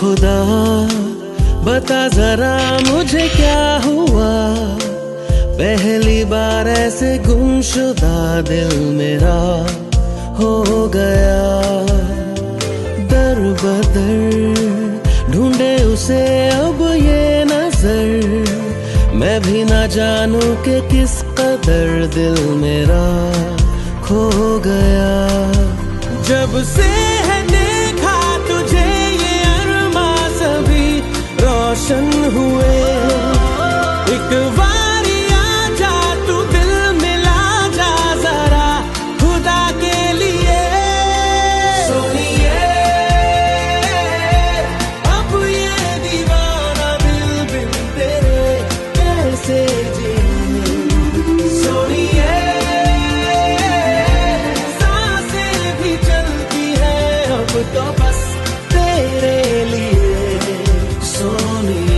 खुदा बता जरा मुझे क्या हुआ, पहली बार ऐसे गुमशुदा दिल मेरा हो गया। दर बदर ढूंढे उसे अब ये नजर, मैं भी ना जानूं कि किस कदर दिल मेरा खो गया। जब से है देखा तुझे ये अरमा सभी रोशन हुए, एक बारी आजा तू दिल मिला जा जरा खुदा के लिए। सोनिए अब ये दीवाना दिल बिन तेरे कैसे जिए। सोनिए सांसें भी चलती है अब तो बस तेरे लिए। सोनिए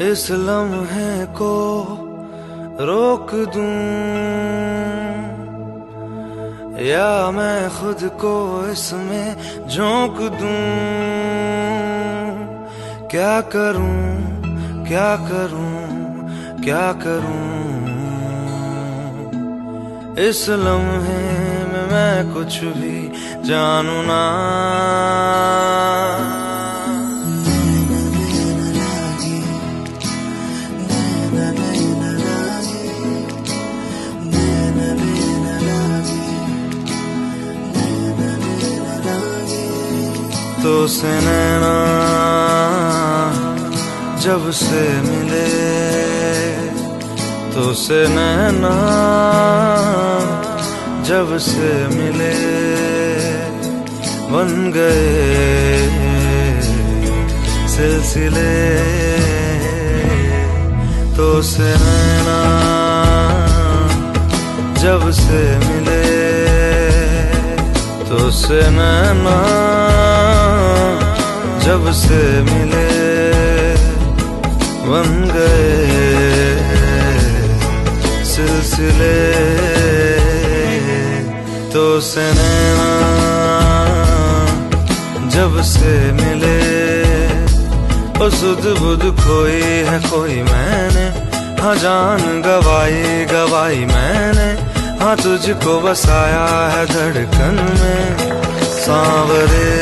इस लम्हे को रोक दूं या मैं खुद को इसमें झोंक दूं। क्या करूं क्या करूं क्या करूं, इस लम्हे में मैं कुछ भी जानूं ना। तो से नैना जब से मिले, तो से नैना जब से मिले, बन गए सिलसिले। तो से नैना जब से मिले, तो से नैना जब से मिले, बन गए सिलसिले। तो से नैना जब से मिले, ओ सुध बुध खोई है कोई मैंने, हाँ जान गवाई गवाई मैंने, हाँ तुझको बसाया है धड़कन में सांवरे।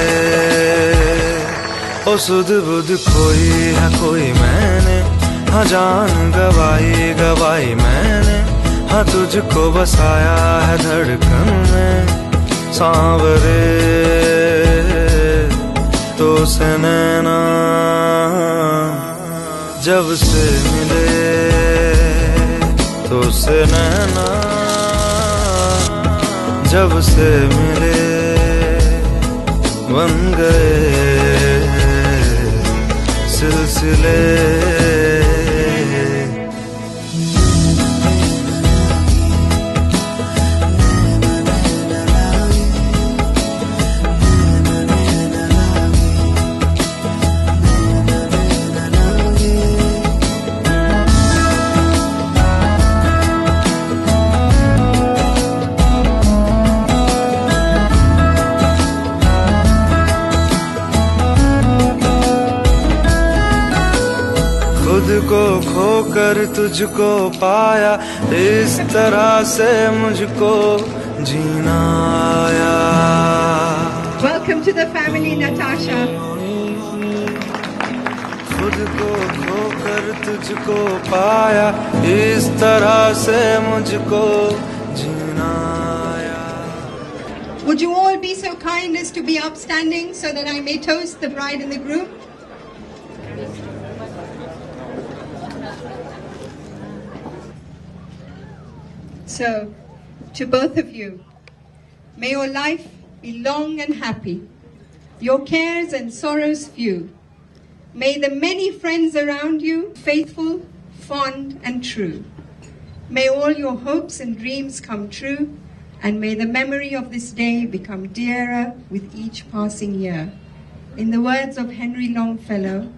ओ सुध बुध खोई है कोई मैंने, हाँ जान गवाई गवाई मैंने, हाँ तुझको बसाया है धड़कन में सांवरे। तो से नैना जब से मिले, तो से नैना जब से मिले, बन गए सिलसिले। खुद को खोकर तुझको पाया, इस तरह से मुझको जीना आया। Welcome to the family, Natasha. खुद को खोकर तुझको पाया, इस तरह से मुझको जीना आया। Would you all be so kind as to be upstanding so that I may toast the bride and the groom? So, to both of you, may your life be long and happy, your cares and sorrows few. May the many friends around you faithful, fond and true. May all your hopes and dreams come true, and may the memory of this day become dearer with each passing year. In the words of Henry Longfellow,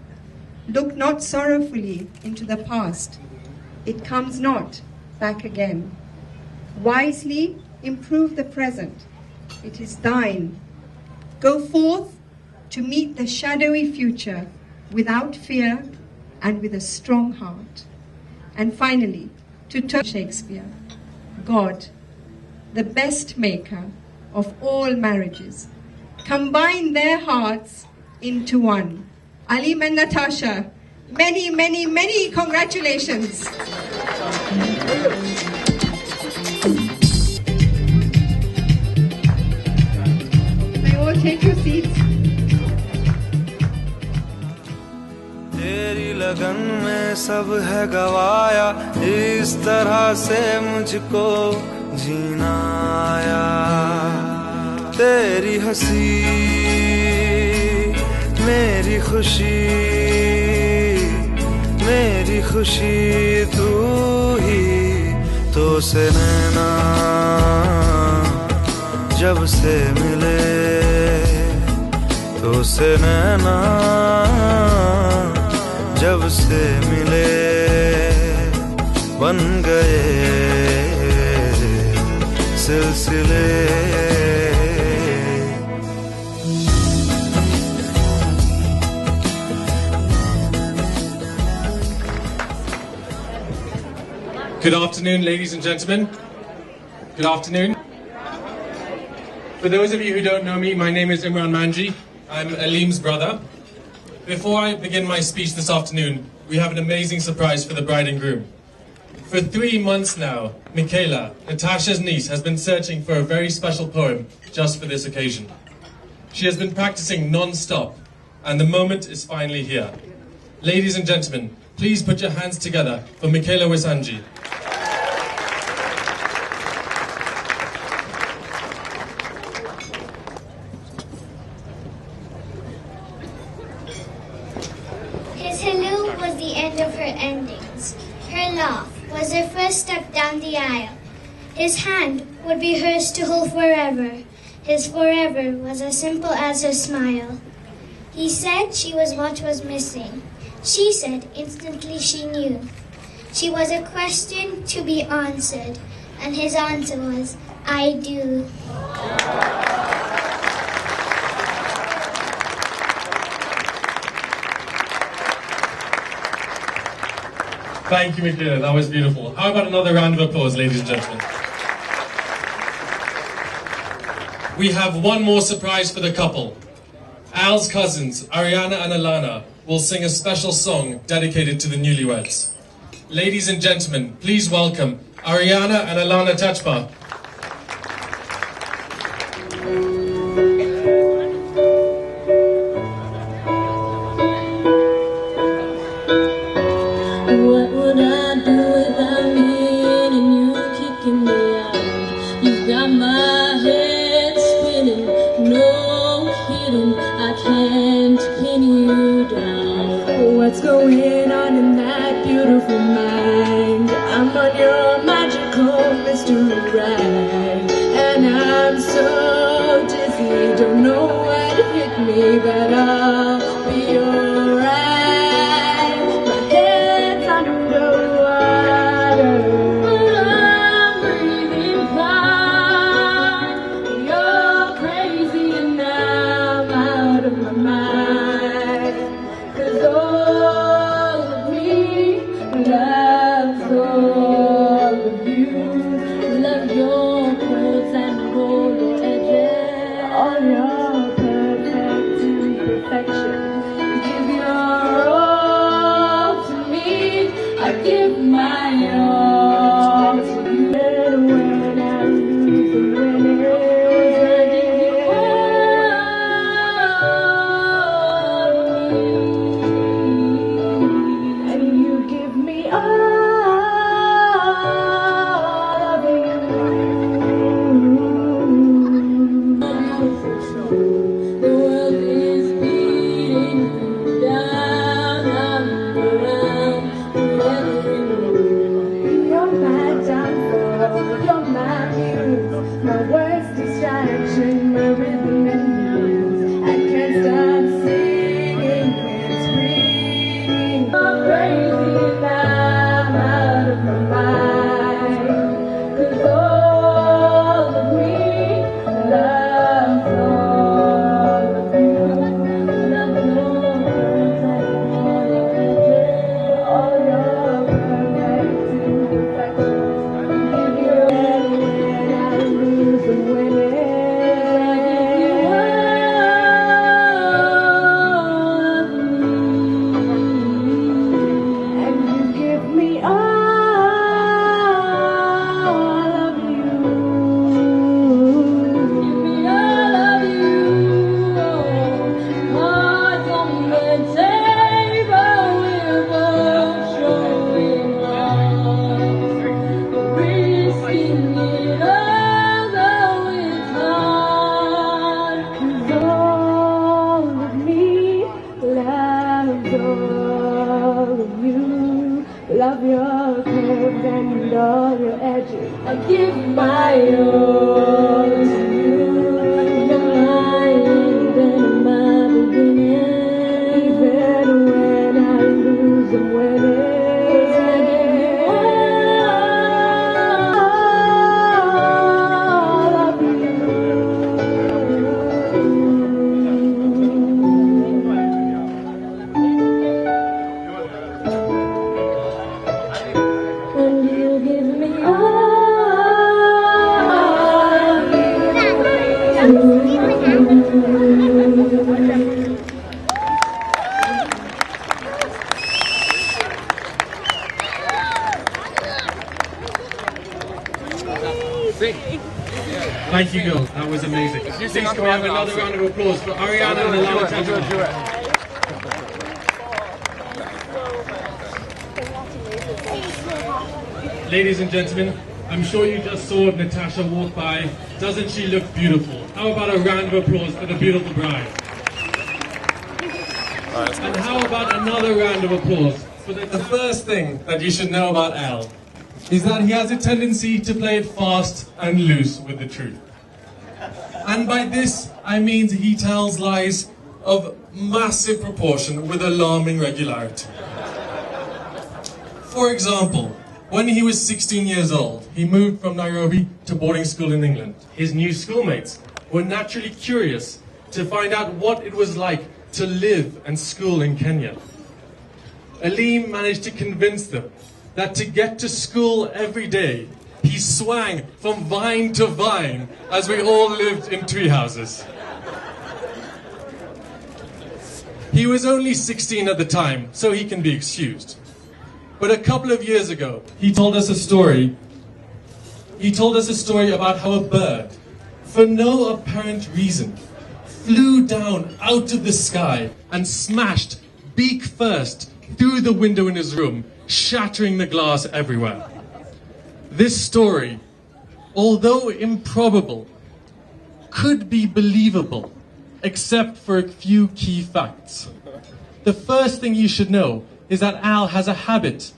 look not sorrowfully into the past. It comes not back again. Wisely improve the present. It is thine. Go forth to meet the shadowy future without fear and with a strong heart. And finally, to Shakespeare, God, the best maker of all marriages, combine their hearts into one. Aleem and Natasha, many, many, many congratulations. May all take your seats. तेरी लगन में सब है गवाया, इस तरह से मुझको जीना आया। तेरी हंसी मेरी खुशी तू ही तो से नैना जब से मिले, तो से नैना जब से मिले बन गए सिलसिले। Good afternoon, ladies and gentlemen. Good afternoon. For those of you who don't know me, my name is Imran Manji. I'm Aleem's brother. Before I begin my speech this afternoon, we have an amazing surprise for the bride and groom. For 3 months now, Michaela, Natasha's niece, has been searching for a very special poem just for this occasion. She has been practicing non-stop, and the moment is finally here. Ladies and gentlemen, please put your hands together for Michaela Wisanji. His hello was the end of her endings. Her laugh was her first step down the aisle. His hand would be hers to hold forever. His forever was as simple as her smile. He said she was what was missing. She said instantly she knew. She was a question to be answered, and his answer was, I do. Thank you, Michaela. That was beautiful. How about another round of applause, ladies and gentlemen? We have one more surprise for the couple. Al's cousins, Ariana and Alana, will sing a special song dedicated to the newlyweds. Ladies and gentlemen, please welcome Ariana and Alana Tachma. What would I do without me and you kicking me out? You've got my head spinning, no kidding, I can't pin you down. What's going on in that beautiful mind? I'm on your magical mystery ride, and I'm so dizzy, don't know what hit me, but I'll be alright. All your perfect imperfections. I give my all to you. You're my end and my beginning. Even when I lose, I'm winning. Thank you, girls. That was amazing. Please can we have another round of applause for Ariana and Alana. Ladies and gentlemen, I'm sure you just saw Natasha walk by. Doesn't she look beautiful? How about a round of applause for the beautiful bride? And how about another round of applause for the first thing that you should know about Al is that he has a tendency to play it fast and loose with the truth. And by this, I mean he tells lies of massive proportion with alarming regularity. For example, when he was 16 years old, he moved from Nairobi to boarding school in England. His new schoolmates were naturally curious to find out what it was like to live and school in Kenya. Aleem managed to convince them that to get to school every day, he swang from vine to vine as we all lived in tree houses. He was only 16 at the time, so he can be excused. But a couple of years ago, he told us a story. He told us a story about how a bird, for no apparent reason, flew down out of the sky and smashed beak first through the window in his room, shattering the glass everywhere. This story, although improbable, could be believable, except for a few key facts. The first thing you should know is that Al has a habit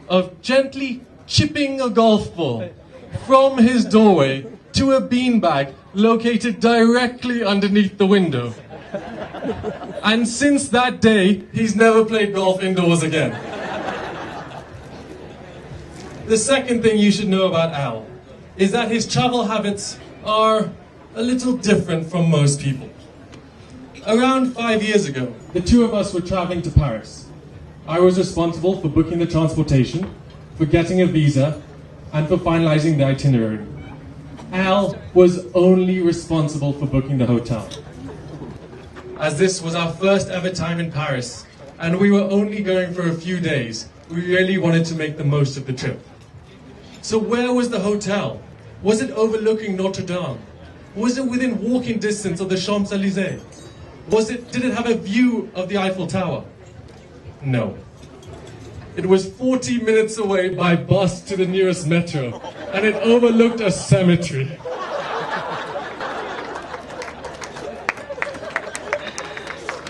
of gently chipping a golf ball from his doorway to a beanbag located directly underneath the window. And since that day, he's never played golf indoors again. The second thing you should know about Al is that his travel habits are a little different from most people. Around 5 years ago, the two of us were traveling to Paris. I was responsible for booking the transportation, for getting a visa, and for finalizing the itinerary. Al was only responsible for booking the hotel. As this was our first ever time in Paris, and we were only going for a few days, we really wanted to make the most of the trip. So where was the hotel? Was it overlooking Notre Dame? Was it within walking distance of the Champs-Élysées? Did it have a view of the Eiffel Tower? No. It was 40 minutes away by bus to the nearest metro, and it overlooked a cemetery.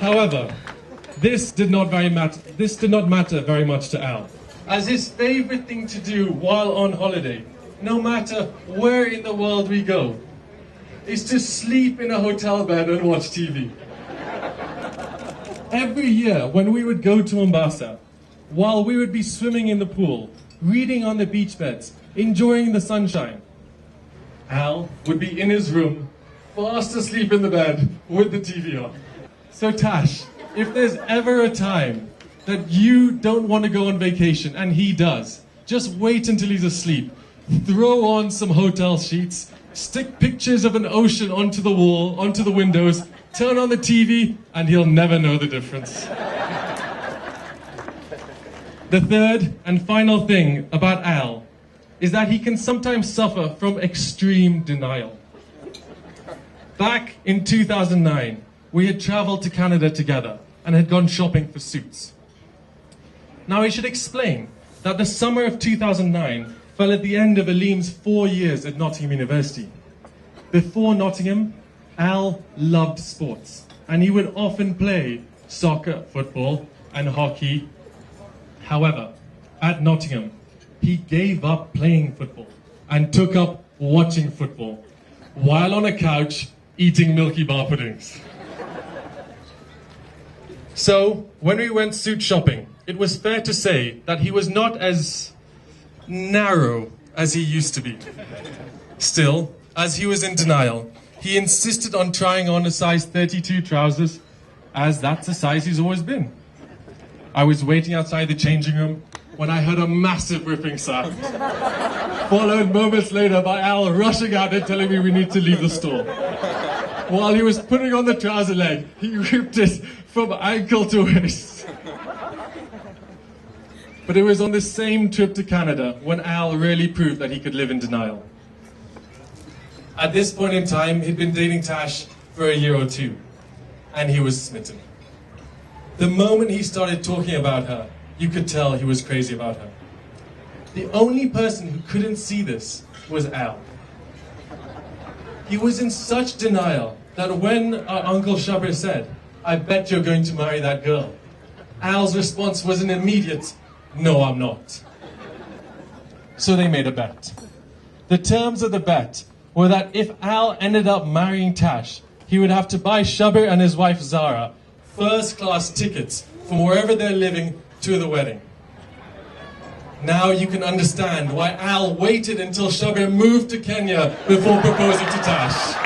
However, this did not matter very much to Al, as his favorite thing to do while on holiday, no matter where in the world we go, is to sleep in a hotel bed and watch TV. Every year when we would go to Mombasa, while we would be swimming in the pool, reading on the beach beds, enjoying the sunshine, Al would be in his room, fast asleep in the bed with the TV on. So Tash, if there's ever a time that you don't want to go on vacation and he does, just wait until he's asleep, throw on some hotel sheets, stick pictures of an ocean onto the wall, onto the windows, turn on the TV, and he'll never know the difference. The third and final thing about Al is that he can sometimes suffer from extreme denial. Back in 2009, we had traveled to Canada together and had gone shopping for suits. Now I should explain that the summer of 2009 fell at the end of Aleem's 4 years at Nottingham University. Before Nottingham, Al loved sports, and he would often play soccer, football, and hockey. However, at Nottingham, he gave up playing football and took up watching football, while on a couch eating Milky Bar puddings. So, when we went suit shopping, it was fair to say that he was not as narrow as he used to be. Still, as he was in denial, he insisted on trying on a size 32 trousers, as that's the size he's always been. I was waiting outside the changing room when I heard a massive ripping sound, followed moments later by Al rushing out and telling me we need to leave the store. While he was putting on the trouser leg, he ripped it from ankle to waist. But it was on this same trip to Canada when Al really proved that he could live in denial. At this point in time, he'd been dating Tash for a year or two, and he was smitten. The moment he started talking about her, you could tell he was crazy about her. The only person who couldn't see this was Al. He was in such denial that when our Uncle Shabir said, "I bet you're going to marry that girl," Al's response was an immediate, "No, I'm not." So they made a bet. The terms of the bet were that if Al ended up marrying Tash, he would have to buy Shabir and his wife Zara first-class tickets from wherever they're living to the wedding. Now you can understand why Al waited until Shabir moved to Kenya before proposing to Tash.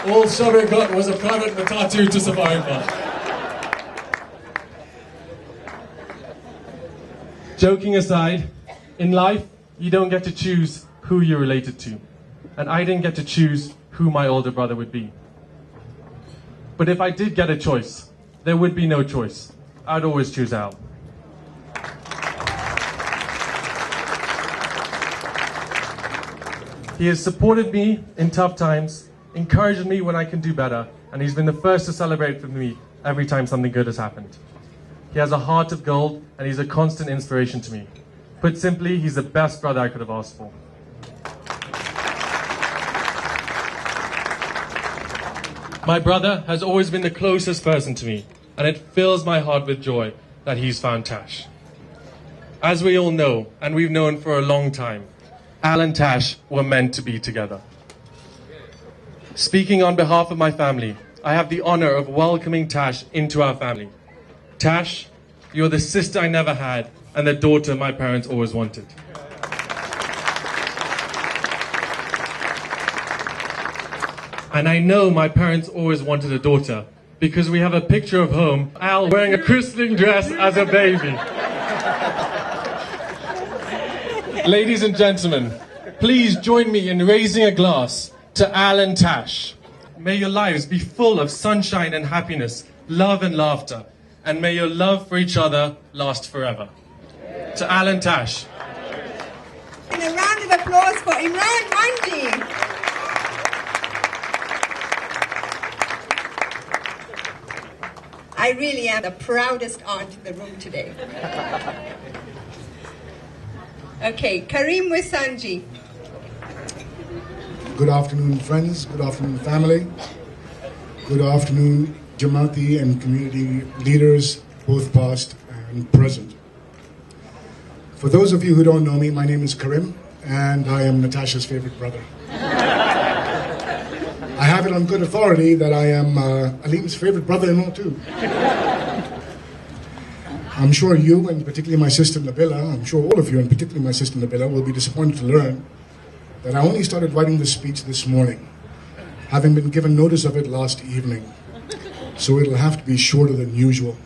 All Shabir got was a private matatu to Safari Park. Joking aside, in life, you don't get to choose who you're related to. And I didn't get to choose who my older brother would be. But if I did get a choice, there would be no choice. I'd always choose Al. He has supported me in tough times, encouraged me when I can do better, and he's been the first to celebrate with me every time something good has happened. He has a heart of gold, and he's a constant inspiration to me. Put simply, he's the best brother I could have asked for. My brother has always been the closest person to me, and it fills my heart with joy that he's found Tash. As we all know, and we've known for a long time, Al and Tash were meant to be together. Speaking on behalf of my family, I have the honor of welcoming Tash into our family. Tash, you're the sister I never had, and the daughter my parents always wanted. And I know my parents always wanted a daughter, because we have a picture of home, Al wearing a christening dress as a baby. Ladies and gentlemen, please join me in raising a glass to Al and Tash. May your lives be full of sunshine and happiness, love and laughter, and may your love for each other last forever. To Al and Tash. And a round of applause for Imran Manji. I really am the proudest aunt in the room today. Okay, Kareem Wisanji. Good afternoon, friends. Good afternoon, family. Good afternoon, Jamaati and community leaders, both past and present. For those of you who don't know me, my name is Karim, and I am Natasha's favorite brother. I have it on good authority that I am Aleem's favorite brother-in-law too. I'm sure you, and particularly my sister Nabila, I'm sure all of you, and particularly my sister Nabila, will be disappointed to learn that I only started writing this speech this morning, having been given notice of it last evening. So it'll have to be shorter than usual.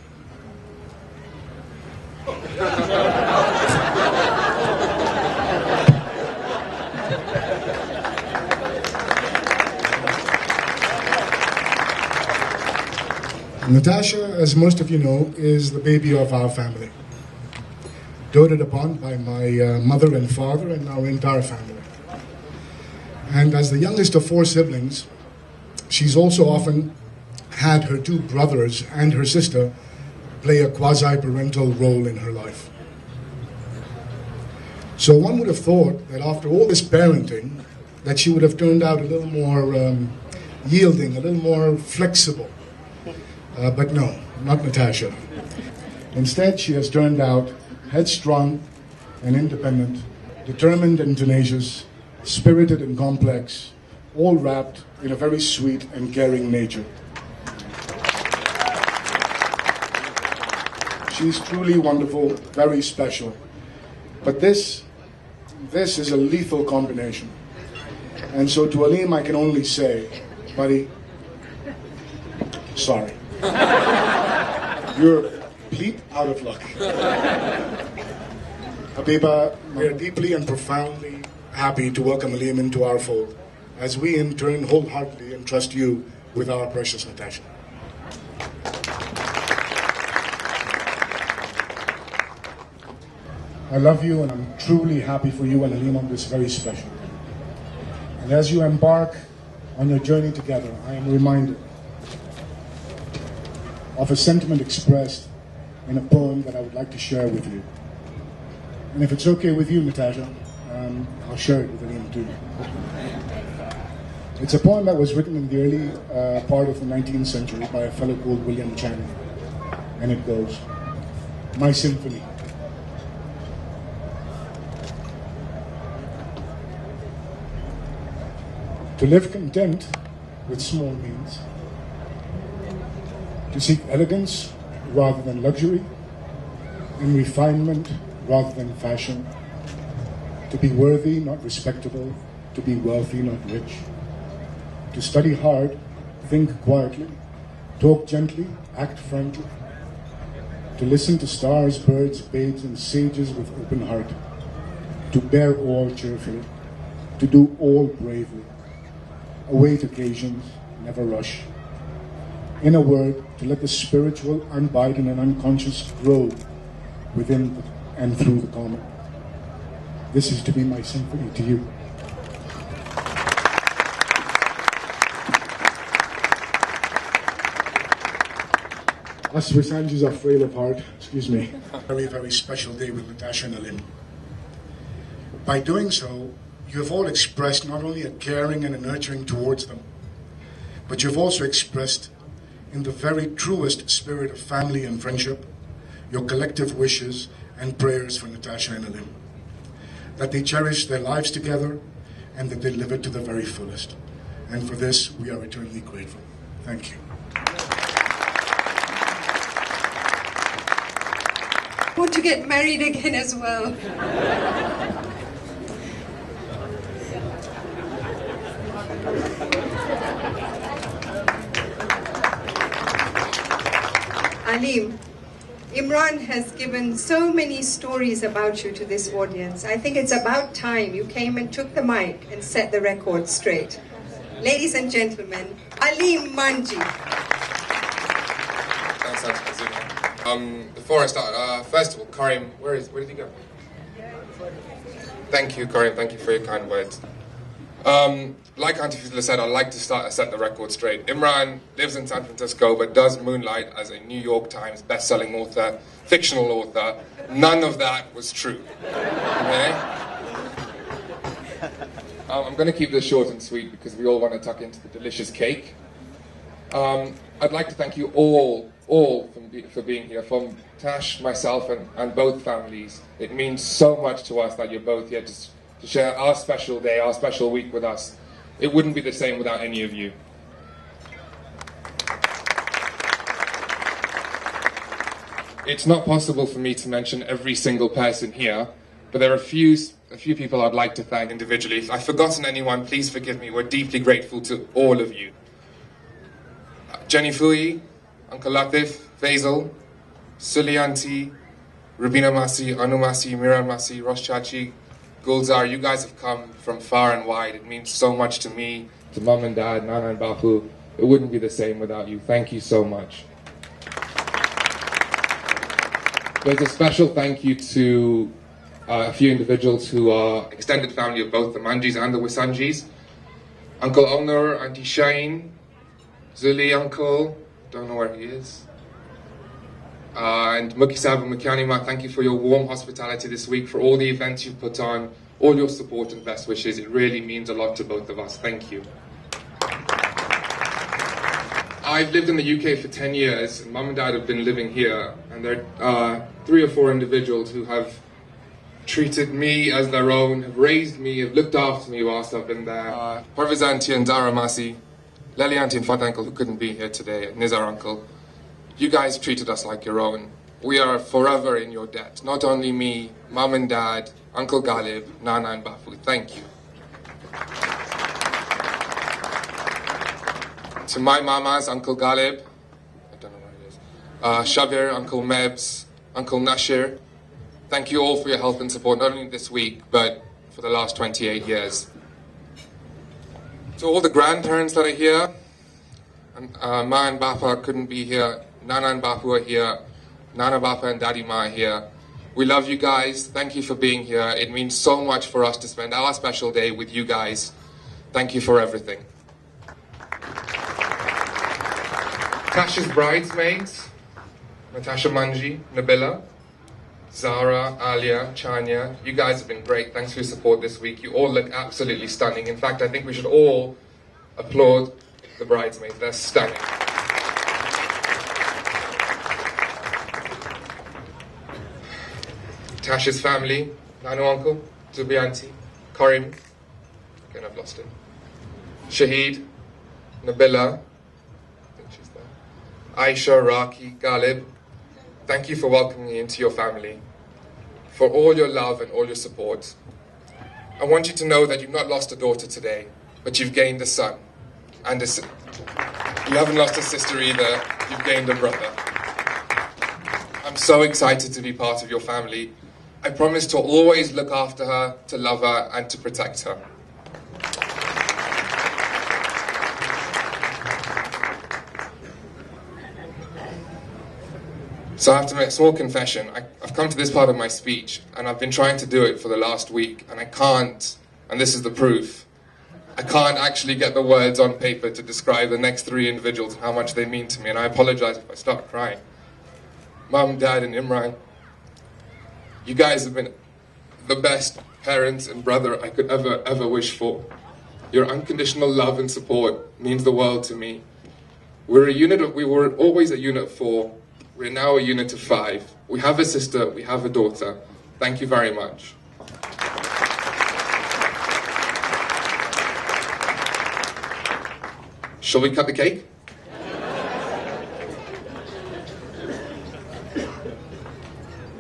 Natasha, as most of you know, is the baby of our family. Doted upon by my mother and father and our entire family. And as the youngest of 4 siblings, she's also often had her 2 brothers and her sister play a quasi-parental role in her life. So one would have thought that after all this parenting, that she would have turned out a little more yielding, a little more flexible. But no, not Natasha. Instead, she has turned out headstrong, and independent, determined and tenacious, spirited and complex, all wrapped in a very sweet and caring nature. She's truly wonderful, very special. But this is a lethal combination. And so to Aleem, I can only say, buddy, sorry. You're bleep out of luck. Habiba, we are deeply and profoundly happy to welcome Aleem into our fold, as we in turn wholeheartedly entrust you with our precious Natasha. I love you, and I'm truly happy for you and Aleem on this very special day. And as you embark on your journey together, I am reminded of a sentiment expressed in a poem that I would like to share with you. And if it's okay with you, Natasha, I'll share it with Aleem too. It's a poem that was written in the early part of the 19th century by a fellow called William Channing. And it goes, My Symphony. To live content with small means, to seek elegance rather than luxury, and refinement rather than fashion, to be worthy, not respectable, to be wealthy, not rich, to study hard, think quietly, talk gently, act frankly, to listen to stars, birds, babes, and sages with open heart, to bear all cheerfully, to do all bravely, await occasions, never rush. In a word, to let the spiritual, unbidden, and unconscious grow within and through the common. This is to be my symphony to you. Us Visanjis are frail of heart, excuse me. Very, very special day with Natasha and Aleem. By doing so, you have all expressed not only a caring and a nurturing towards them, but you've also expressed in the very truest spirit of family and friendship your collective wishes and prayers for Natasha and Aleem, that they cherish their lives together and that they live it to the very fullest. And for this, we are eternally grateful. Thank you. I want to get married again as well. Aleem, Imran has given so many stories about you to this audience. I think it's about time you came and took the mic and set the record straight. Ladies and gentlemen, Aleem Manji. Thanks, Auntie. Before I start, first of all, Karim, where did he go? Thank you, Karim. Thank you for your kind words. Like Auntie Fizla said, I'd like to set the record straight. Imran lives in San Francisco but does moonlight as a New York Times best-selling author, fictional author. None of that was true. Okay? I'm going to keep this short and sweet because we all want to tuck into the delicious cake. I'd like to thank you all for being here, from Tash, myself, and both families. It means so much to us that you're both here to share our special day, our special week with us. It wouldn't be the same without any of you. It's not possible for me to mention every single person here, but there are a few people I'd like to thank individually. If I've forgotten anyone, please forgive me. We're deeply grateful to all of you. Jenny Fui, Uncle Latif, Faisal, Sulianti, Rubina Masi, Anu Masi, Miran Masi, Rosh Chachi, Gulzar, you guys have come from far and wide. It means so much to me, to Mum and Dad, Nana and Bapu. It wouldn't be the same without you. Thank you so much. There's a special thank you to a few individuals who are extended family of both the Manjis and the Wisanjis. Uncle Onur, Auntie Shine, Zuli Uncle, don't know where he is. And Mukisab and Mukyanima, thank you for your warm hospitality this week, for all the events you've put on, all your support and best wishes. It really means a lot to both of us. Thank you. I've lived in the UK for 10 years, and Mum and Dad have been living here, and there are 3 or 4 individuals who have treated me as their own, have raised me, have looked after me whilst I've been there. Parviz Auntie and Dara Masi, Lely Auntie and Fat Uncle, who couldn't be here today, Nizar Uncle. You guys treated us like your own. We are forever in your debt. Not only me, Mom and Dad, Uncle Ghalib, Nana and Bapu. Thank you. To my mamas, Uncle Ghalib, I don't know where it is, Shabir, Uncle Mebs, Uncle Nashir, thank you all for your help and support, not only this week, but for the last 28 years. To all the grandparents that are here, Ma and Bapa couldn't be here, Nana and Bapu are here, Nana Bapa and Daddy Ma are here. We love you guys, thank you for being here. It means so much for us to spend our special day with you guys. Thank you for everything. Tasha's bridesmaids, Natasha Manji, Nabila, Zara, Alia, Chania, you guys have been great. Thanks for your support this week. You all look absolutely stunning. In fact, I think we should all applaud the bridesmaids. They're stunning. Tasha's family, Nanu Uncle, Zubi Auntie, Karim, again I've lost him, Shahid, Nabila, Aisha, Raki, Ghalib, thank you for welcoming me into your family, for all your love and all your support. I want you to know that you've not lost a daughter today, but you've gained a son. And you haven't lost a sister either, you've gained a brother. I'm so excited to be part of your family. I promise to always look after her, to love her, and to protect her. So I have to make a small confession. I've come to this part of my speech, and I've been trying to do it for the last week, and I can't, and this is the proof, I can't actually get the words on paper to describe the next three individuals and how much they mean to me, and I apologize if I start crying. Mum, Dad, and Imran, you guys have been the best parents and brother I could ever wish for. Your unconditional love and support means the world to me. We were always a unit of 4. We're now a unit of 5. We have a sister, we have a daughter. Thank you very much. Shall we cut the cake?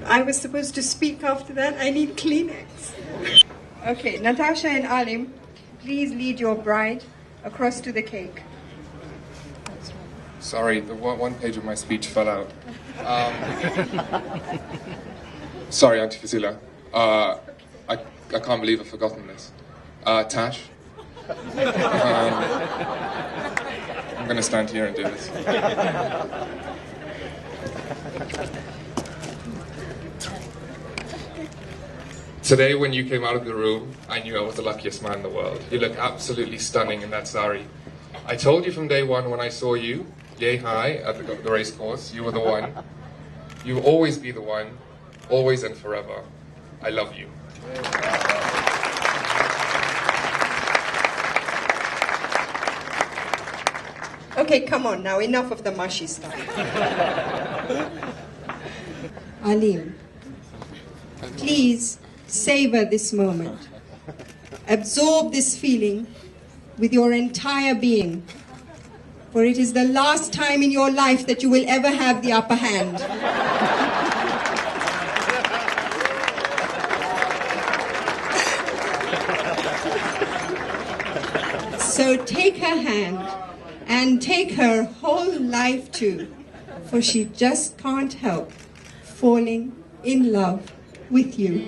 I was supposed to speak after that. I need Kleenex. Okay, Natasha and Alim, please lead your bride across to the cake. Sorry, the one page of my speech fell out. Sorry, Auntie Fazila. I can't believe I've forgotten this. Tash. I'm going to stand here and do this. Today, when you came out of the room, I knew I was the luckiest man in the world. You look absolutely stunning in that sari. I told you from day one when I saw you, yay high, at the race course, you were the one. You will always be the one, always and forever. I love you. Okay, come on now, enough of the mushy stuff. Alim, please savor this moment. Absorb this feeling with your entire being, for it is the last time in your life that you will ever have the upper hand. So take her hand and take her whole life too, for she just can't help falling in love with you.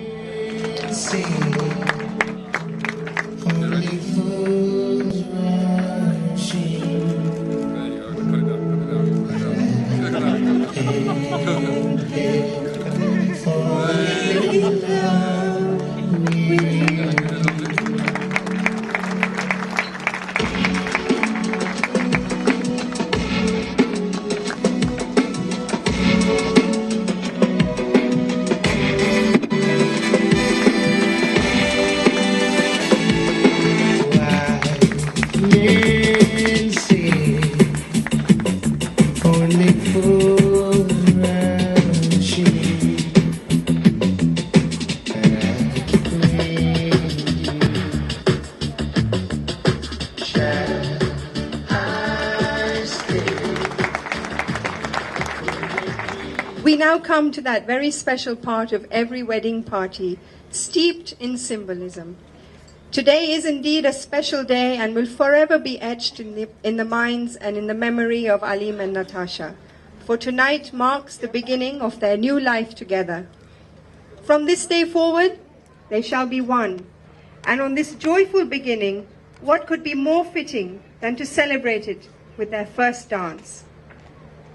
We now come to that very special part of every wedding party, steeped in symbolism. Today is indeed a special day and will forever be etched in the minds and in the memory of Aleem and Natasha, for tonight marks the beginning of their new life together. From this day forward, they shall be one. And on this joyful beginning, what could be more fitting than to celebrate it with their first dance?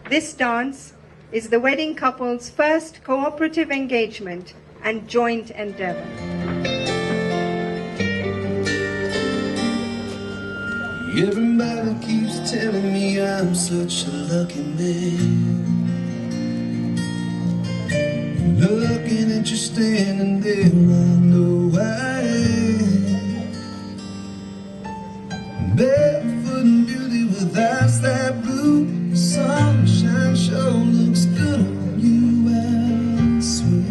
This dance is the wedding couple's first cooperative engagement and joint endeavor. Everybody keeps telling me I'm such a lucky man. Looking at you standing there, I know I am. Barefoot and beauty with eyes that blue. Sunshine sure looks good on you, I swear.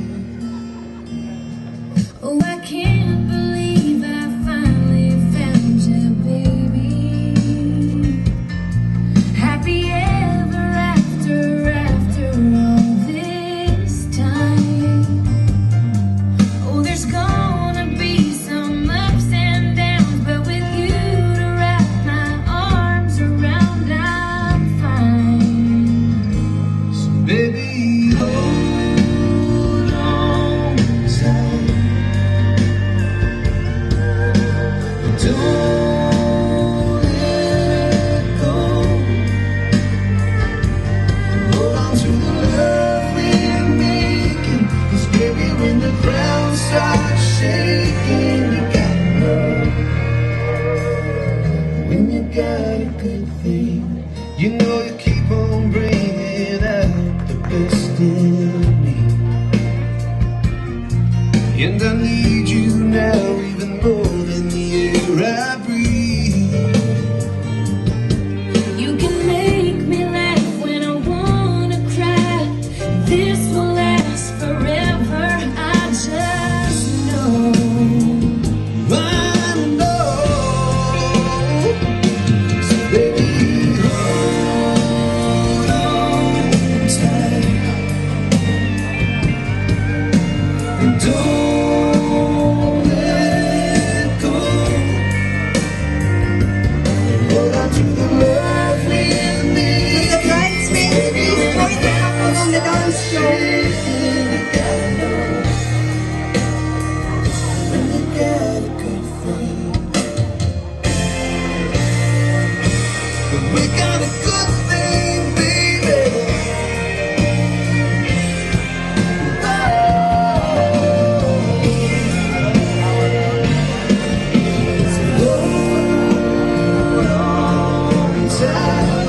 Oh, I can't believe I finally found you, baby. Happy ever after all this time. Oh, there's gonna be some ups and downs, but with you to wrap my arms around, I'm fine. So baby, hold on tight. Don't let go. Hold on to the love we're making. 'Cause baby, when the ground starts shaking, you gotta know. When you got a good thing, you know you keep on bringing out the best in me. And I need you now even more than the air I breathe. You can make me laugh when I wanna cry. This will last forever, I just know. I know. So baby, hold on tight. And don't let go. Hold on to the love we're making. The bridesmaids, please join the couple on the dance floor. You gotta know when you got a good thing. But we got a good thing, baby. Hold on tight.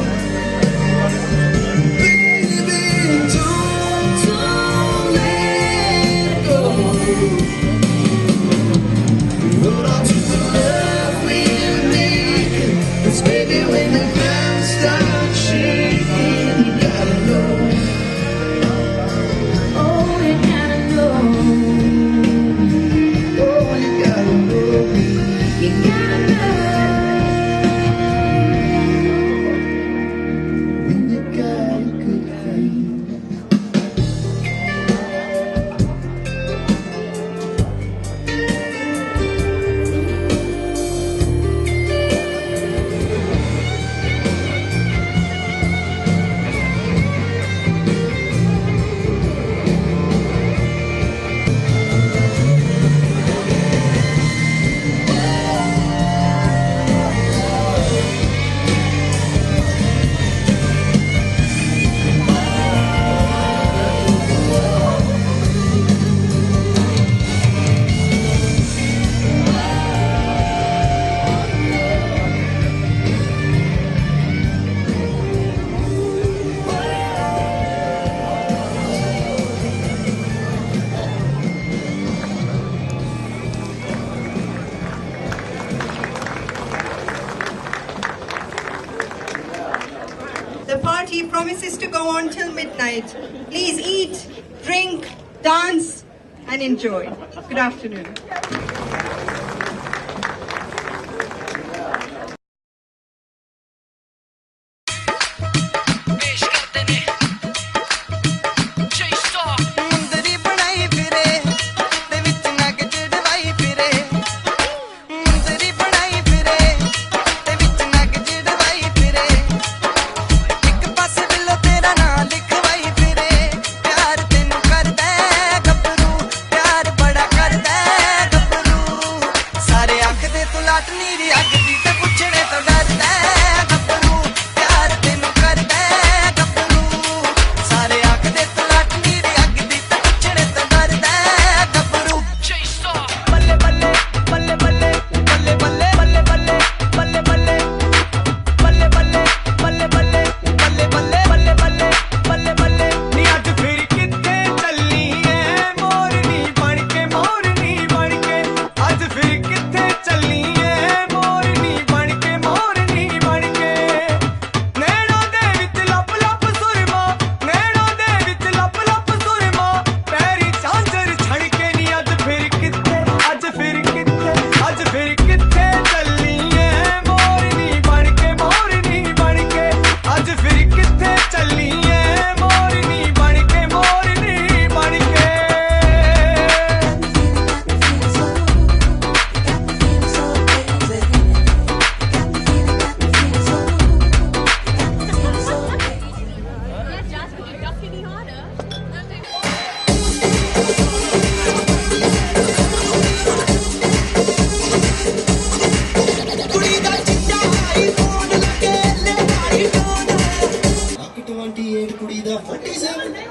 Baby, don't let go. Hold on to the love we're making. 'Cause baby, when the ground starts shaking, you gotta know. Oh, you gotta know. Oh, you gotta know. You gotta know. When you got a good thing. The party promises to go on till midnight. Please eat, drink, dance, and enjoy. Good afternoon. Chase 28 ਕੁੜੀ ਦਾ 47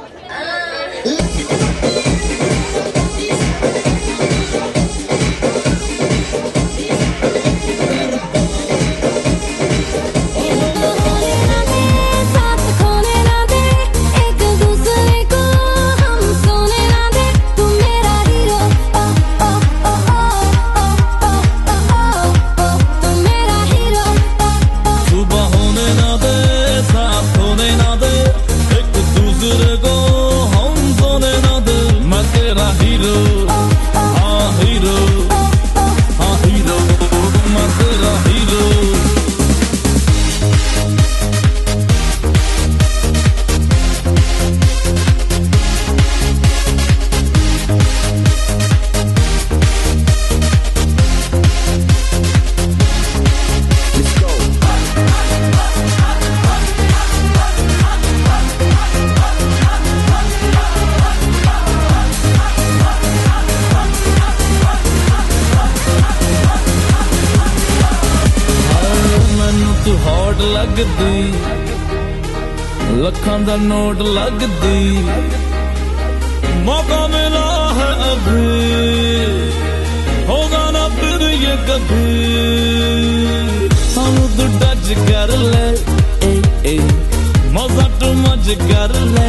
ਲੱਖਾਂ ਦਾ note ਲੱਗਦੀ ਮੌਕਾ ਮਿਲਾ ਹੈ ਅਭੀ ਹੋਗਾ ਨਾ ਫਿਰ ਇਹ ਕਭੀ ਸਾਨੂੰ ਤੂੰ ਟੱਚ ਕਰ ਲੈ ਮਜ਼ਾ ਤੂੰ ਮਜ ਕਰ ਲੈ